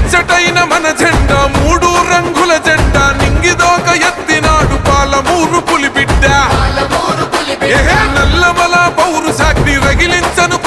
ముచ్చటైన మన జెండా మూడు రంగుల జెండా నింగిదోక ఎత్తినాడు పాలమూరు పులిబిడ్డ నల్లమల పౌరు సాగ్ని రగిలించను